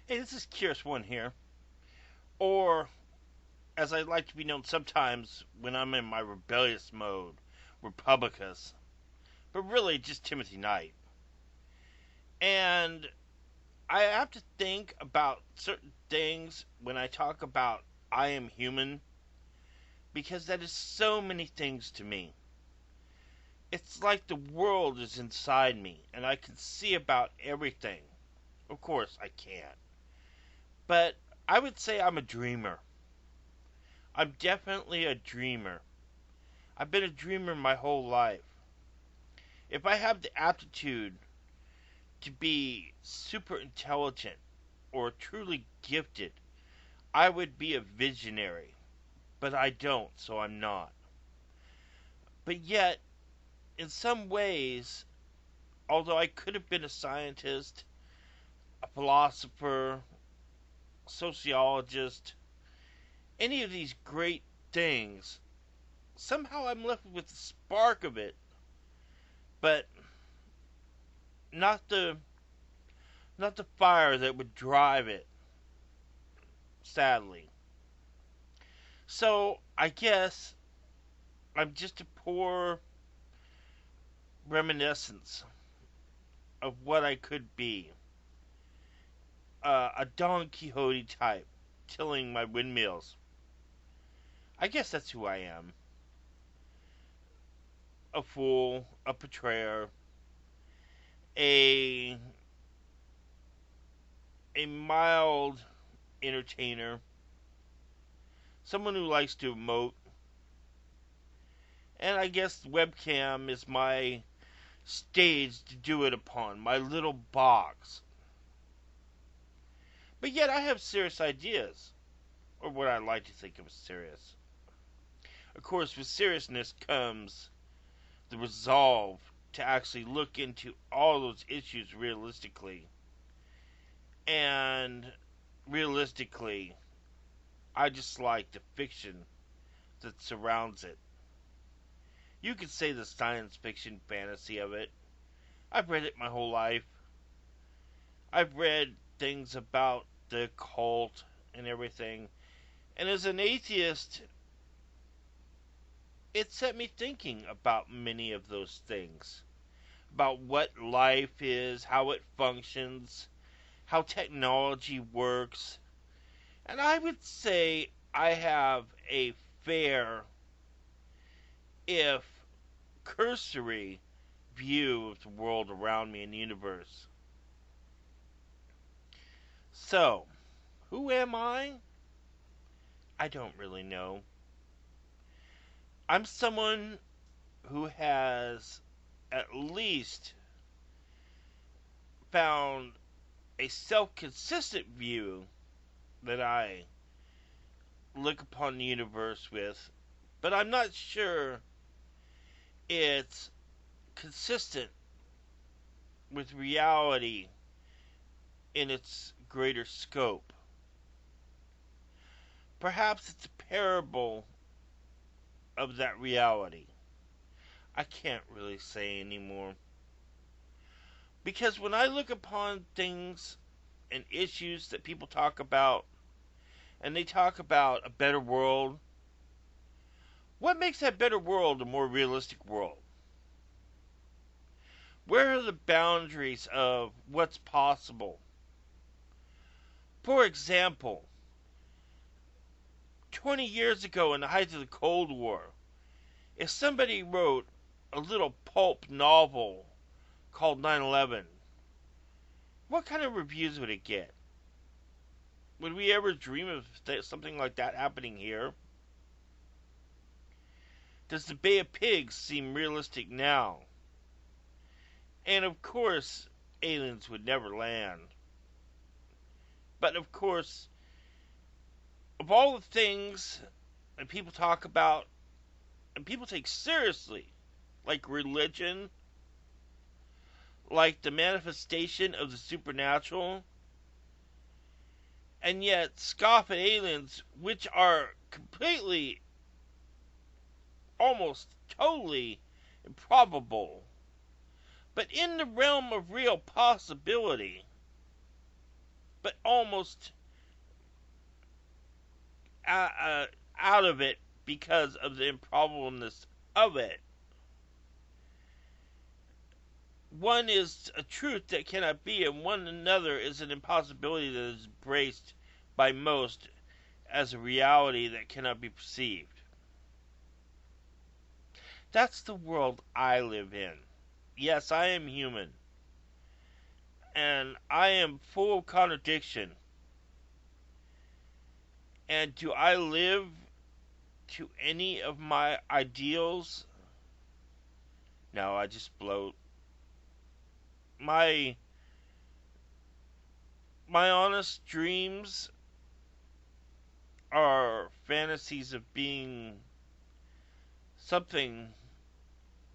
Hey, this is Curious One here. Or, as I like to be known sometimes when I'm in my rebellious mode, Republicus. But really, just Timothy Knight. And I have to think about certain things when I talk about I am human, because that is so many things to me. It's like the world is inside me, and I can see about everything. Of course, I can't. But I would say I'm a dreamer. I'm definitely a dreamer. I've been a dreamer my whole life. If I have the aptitude to be super intelligent or truly gifted, I would be a visionary. But I don't, so I'm not. But yet, in some ways, although I could have been a scientist, a philosopher, sociologist, any of these great things, somehow I'm left with the spark of it, but not the not the fire that would drive it, sadly. So I guess I'm just a poor reminiscence of what I could be. A Don Quixote type, tilling my windmills. I guess that's who I am. A fool, a betrayer, a a mild entertainer, someone who likes to emote, and I guess webcam is my stage to do it upon, my little box. But yet I have serious ideas, or what I like to think of as serious. Of course, with seriousness comes the resolve to actually look into all those issues realistically. And realistically, I just like the fiction that surrounds it. You could say the science fiction fantasy of it. I've read it my whole life. I've read things about the cult and everything. And as an atheist, it set me thinking about many of those things. About what life is, how it functions, how technology works. And I would say I have a fair, if cursory, view of the world around me and the universe. So, who am I? I don't really know. I'm someone who has at least found a self consistent view that I look upon the universe with, but I'm not sure it's consistent with reality in its greater scope. Perhaps it's a parable of that reality. I can't really say anymore. Because when I look upon things and issues that people talk about, and they talk about a better world, what makes that better world a more realistic world? Where are the boundaries of what's possible? For example, 20 years ago in the height of the Cold War, if somebody wrote a little pulp novel called 9/11, what kind of reviews would it get? Would we ever dream of something like that happening here? Does the Bay of Pigs seem realistic now? And of course, aliens would never land. But of course, of all the things that people talk about and people take seriously, like religion, like the manifestation of the supernatural, and yet scoff at aliens, which are completely, almost totally improbable, but in the realm of real possibility, but almost uh, uh, out of it because of the improbableness of it. One is a truth that cannot be, and one another is an impossibility that is embraced by most as a reality that cannot be perceived. That's the world I live in. Yes, I am human, and I am full of contradiction. And do I live to any of my ideals? No, I just bloat. My my honest dreams are fantasies of being something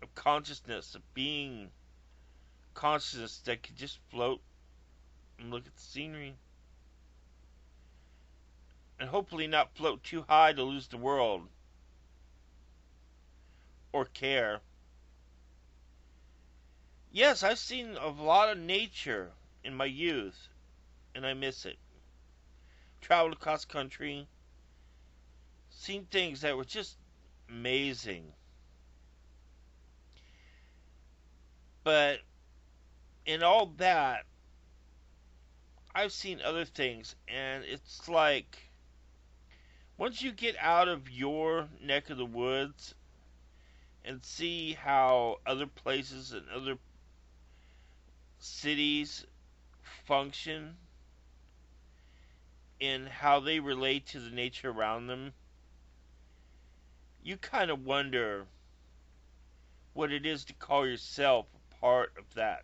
of consciousness, of being consciousness that could just float and look at the scenery. And hopefully not float too high to lose the world or care. Yes, I've seen a lot of nature in my youth, and I miss it. Traveled across country, seen things that were just amazing. But in all that, I've seen other things, and it's like once you get out of your neck of the woods and see how other places and other cities function in how they relate to the nature around them, you kind of wonder what it is to call yourself a part of that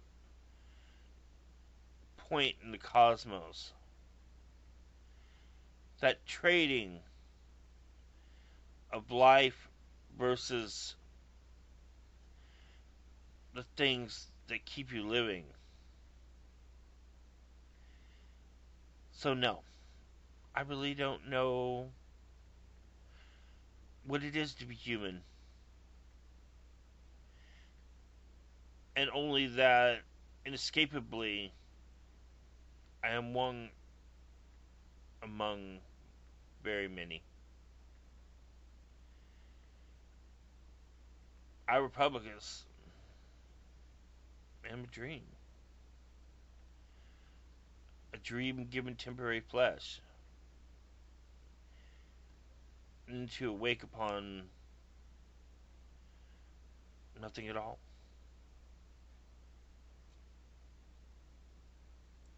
point in the cosmos. That trading of life versus the things that keep you living. So, no, I really don't know what it is to be human. And only that, inescapably, I am one among very many. I, Republicans, am a dream given temporary flesh, and to awake upon nothing at all.